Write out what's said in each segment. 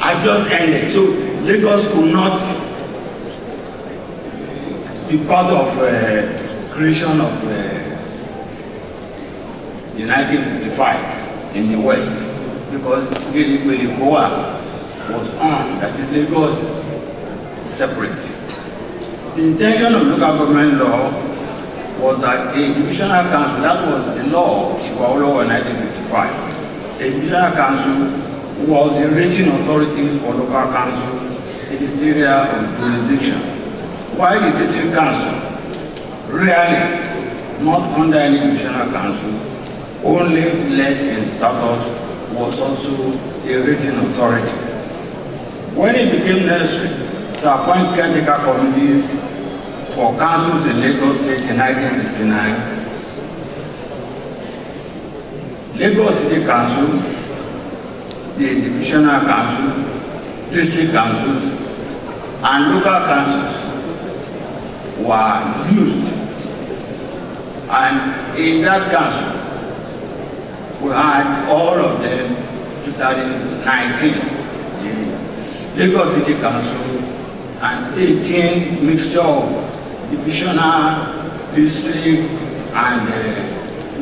had just ended. So Lagos could not be part of creation of 1955 in the West, because Goa was on, that is Lagos separate. The intention of local government law was that a divisional council, that was the law of Asiwaju Olorunfunmi 1955, a divisional council was the rating authority for local council in this area of jurisdiction, while the district council, rarely, not under any divisional council, only less in status, was also a rating authority. When it became necessary to appoint caretaker committees for councils in Lagos State in 1969, Lagos City Council, the divisional council, district councils, and local councils were used. And in that council, we had all of them 2019. The Lagos City Council and 18 mixture of divisional, district, and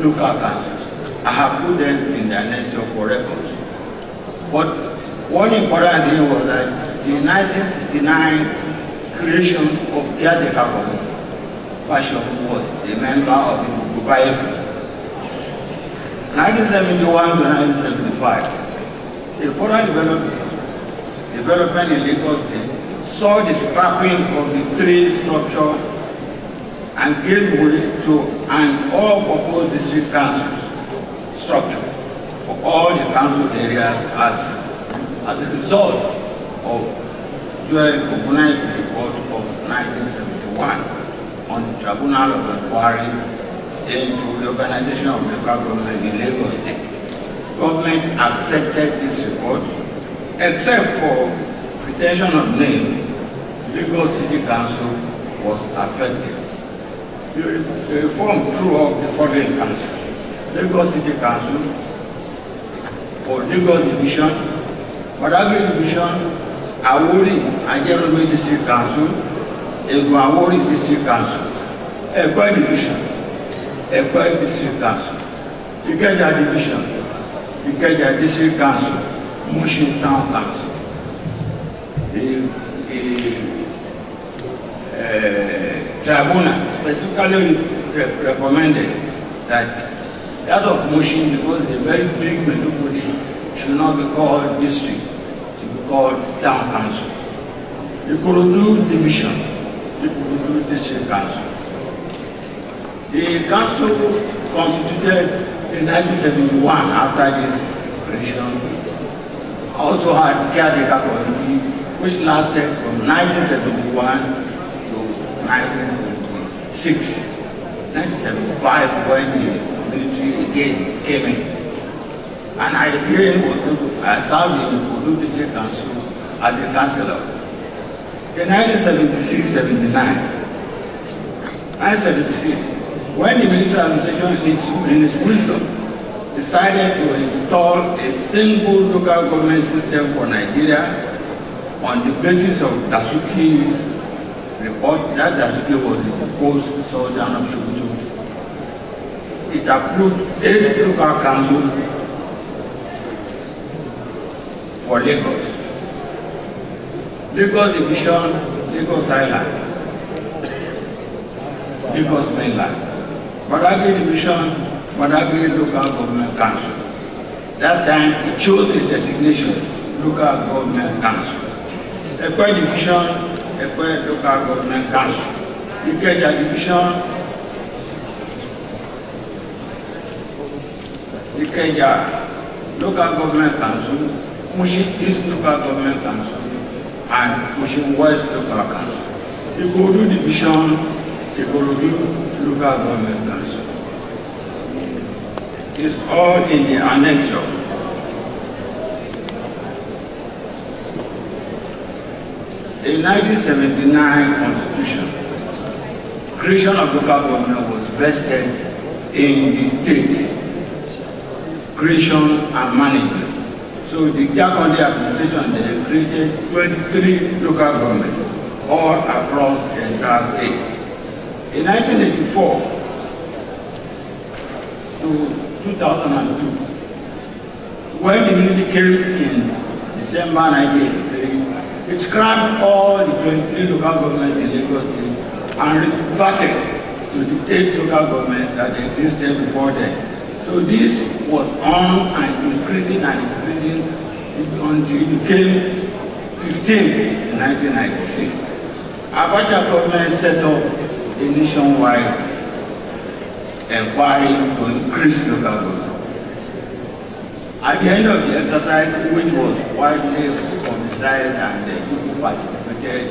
local councils. I have put them in the next for records. But one important thing was that the 1969 creation of caretaker committee, Bashorun was a member of the Oba of 1971 to 1975, the further development in Lagos State saw the scrapping of the three structure and gave way to an all-purpose district councils structure for all the council areas as a result of U.S. report of 1971 on the Tribunal of Inquiry into the organization of local government in Lagos State. Government accepted this report, except for retention of name. Lagos City Council was affected. The reform throughout the following councils: Lagos City Council, for Lagos Division, Badagry Division, Awori Ajerome District Council, Awori District Council, Ekwe Division, Ekwe District Council, Ikeja Division, Ikeja District Council, Mushin Town Council. The tribunal specifically recommended that of Mushin, because a very big metropolis, should not be called district, should be called town council. The Ikorodu Division, the Ikorodu District Council. The council constituted in 1971 after this creation also had caretaker committee, which lasted from 1971 to 1976. 1975 when the military again came in. And I again was served in the Ikorodu District Council as a councillor. In 1976-79, 1976, when the military administration in its wisdom decided to install a single local government system for Nigeria on the basis of Dasuki's report, that Dasuki was the proposed Sultan of Sokoto. It approved 8 local councils for Lagos. Lagos Division, Lagos Island, Lagos Mainland. Badagry Division, Badagry Local Government Council. That time it chose a designation, Local Government Council. Ekwe Division, Ekwe Local Government Council. Ikeja Division, Ikeja Local Government Council, Mushin East Local Government Council, and Mushin West Local Council. Ikorodu Division, Ikorodu Local Government Council. It's all in the annexure. The 1979 Constitution, creation of local government was vested in the state, creation and management. So the Jakonde administration they created 23 local governments all across the entire state. In 1984 to 2002, when the military came in December 1983, it scrapped all the 23 local governments in Lagos State and reverted to the 8 local governments that existed before then. So this was on and increasing until it became 15 in 1996. Abacha government set up a nationwide inquiry to increase local government. At the end of the exercise, which was widely publicized and people participated,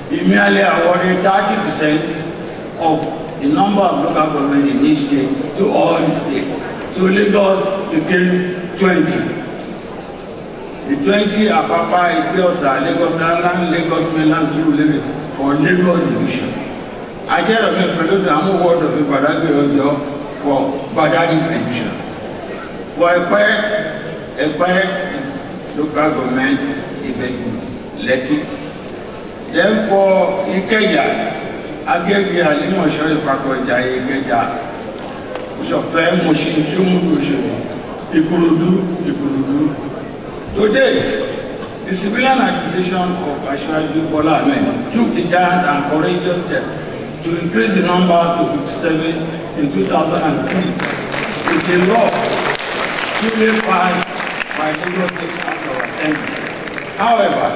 he merely awarded 30% of the number of local government in each state to all the states. So Lagos became 20. The 20 are Apapa, Etiosa, Lagos Island, Lagos Mainland, Surulere for Lagos division. I get a fellow to Amu word of Badagry for Badagry division. For Ekwe local government, Ibeju, Lekki. Then for Ikeja, Agege Alimosho Ifakoja Ikeja, Ushofe Moshin Shumudu, Ikurudu. To date, the civilian administration of Asiwaju Olorunfunmi took the giant and courageous step to increase the number to 57 in 2003 with a law duly passed by Lagos State House of Assembly. However,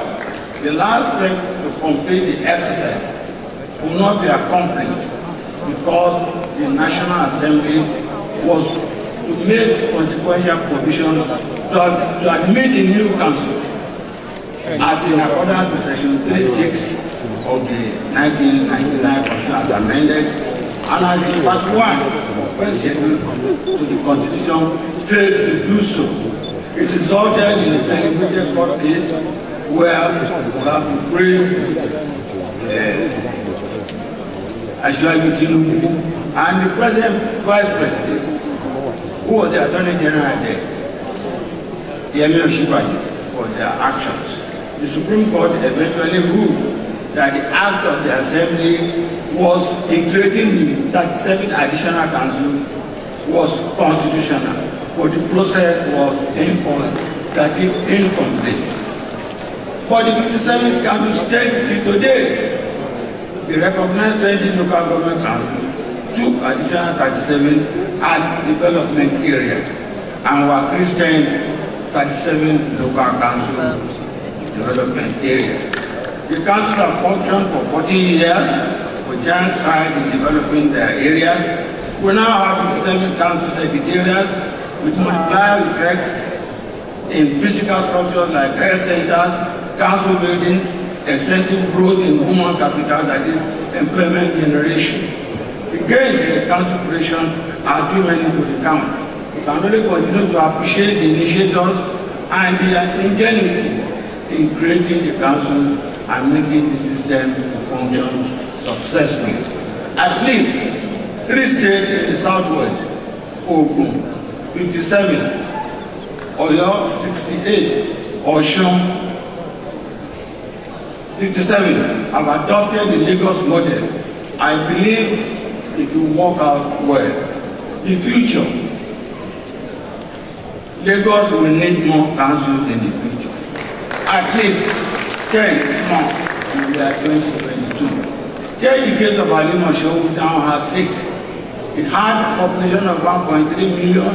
the last step to complete the exercise will not be accomplished because the National Assembly was to make consequential provisions to admit the new council as in accordance with section 36 of the 1999 Constitution as amended, and as in part 1 when scheduled to the Constitution failed to do so. It resulted in a celebrated court case where we have to praise Asiwaju Tinubu and the present Vice President, who was the Attorney General there, for their actions. The Supreme Court eventually ruled that the act of the Assembly was in creating the 37 additional council was constitutional, but the process was incomplete. But the 57th council stands today. The recognized 20 local government councils took additional 37 as development areas and were christened 37 local council development areas. The councils have functioned for 40 years with giant strides in developing their areas. We now have 57 council secretariats with multiplier effects in physical structures like health centers, council buildings, extensive growth in human capital, that is employment generation. The gains in the council creation are too many to recount. We can only continue to appreciate the initiators and the ingenuity in creating the council and making the system function successfully. At least 3 states in the southwest, Ogun 57, Oyo 68, Osun 57 have adopted the Lagos model. I believe it will work out well. In future, Lagos will need more councils in the future. At least 10 more in the year 2022. Take the case of Alimosho, we now have 6. It had a population of 1.3 million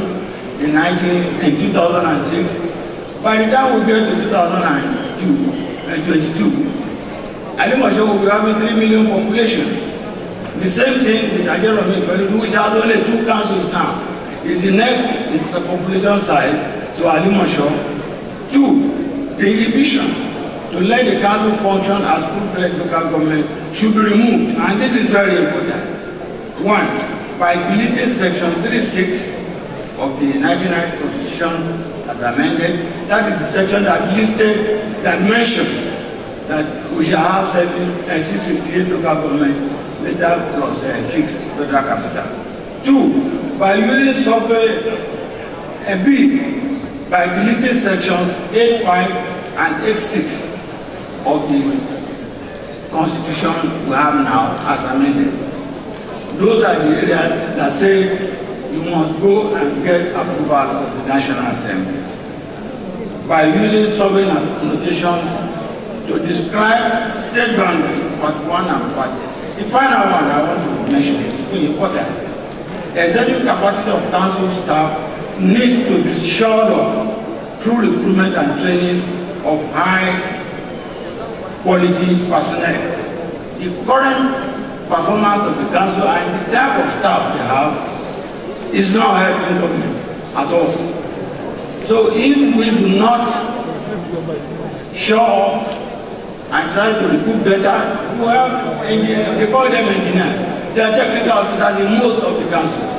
in 2006. By the time we get to 2022, Alimosho will be having 3 million population. The same thing with Ajeromi, which has only 2 councils now. Is the next is the population size to Alimosho. 2, the inhibition to let the council function as full-fledged local government should be removed, and this is very important. 1, by deleting section 36 of the 1999 Constitution as amended, that is the section that mentioned that we shall have 668 local government, later plus 6 federal capital. 2, by using software B by deleting sections 8.5 and 8.6 of the Constitution we have now as amended. Those are the areas that say you must go and get approval of the National Assembly. By using survey notations to describe state boundary, part 1 and part 2. The final one I want to mention is very important. The executive capacity of council staff needs to be shored up through recruitment and training of high quality personnel. The current performance of the council and the type of staff they have is not helping government at all. So if we do not show up and try to recruit better, well, they call them engineers. They are technical officers in most of the council.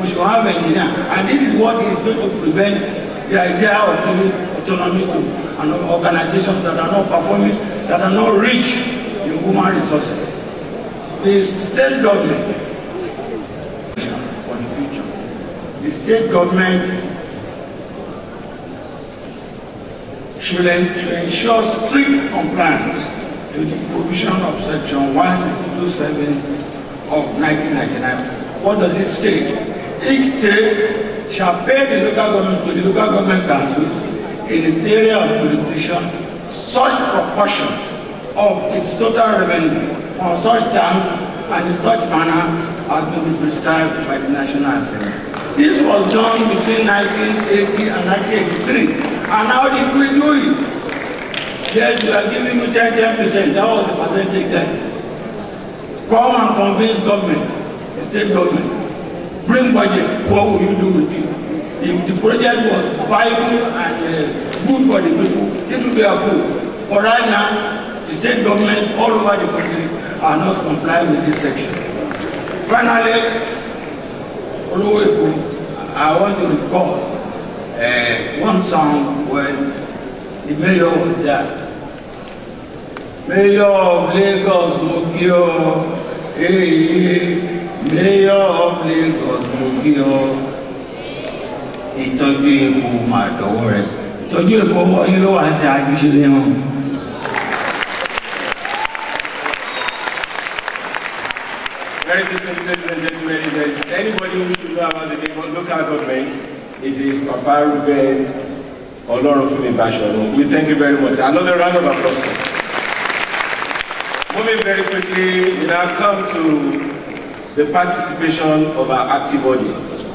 We should have engineers. And this is what is going to prevent the idea of giving autonomy to an organizations that are not performing, that are not rich in human resources. The state government, for the future, the state government should ensure strict compliance to the provision of Section 1627 of 1999. What does it say? Each state shall pay the local government to the local government councils in its area of jurisdiction such proportion of its total revenue on such terms and in such manner as may be prescribed by the National Assembly. This was done between 1980 and 1983. And how did we do it? Yes, we are giving you 10%. That was the percentage then. Come and convince government, the state government. Bring budget. What will you do with it? If the project was viable and good for the people, it will be approved. But right now, the state governments all over the country are not complying with this section. Finally, I want to recall one song when the mayor was there. Mayor of Lagos, Mokio, hey, Mayor of Lagos, Mokio, ìtọ́jú epo máa dọ̀wọ́ rẹ̀. Ìtọ́jú epo wọ́n ló wà sí àjùṣe wọn. Very distinct, ladies and gentlemen, if there's anybody who should know about the local government, it is Oba of Benin Olorunfunmi Bashorun. We thank you very much. Another round of applause. Moving very quickly, we now come to the participation of our active audience.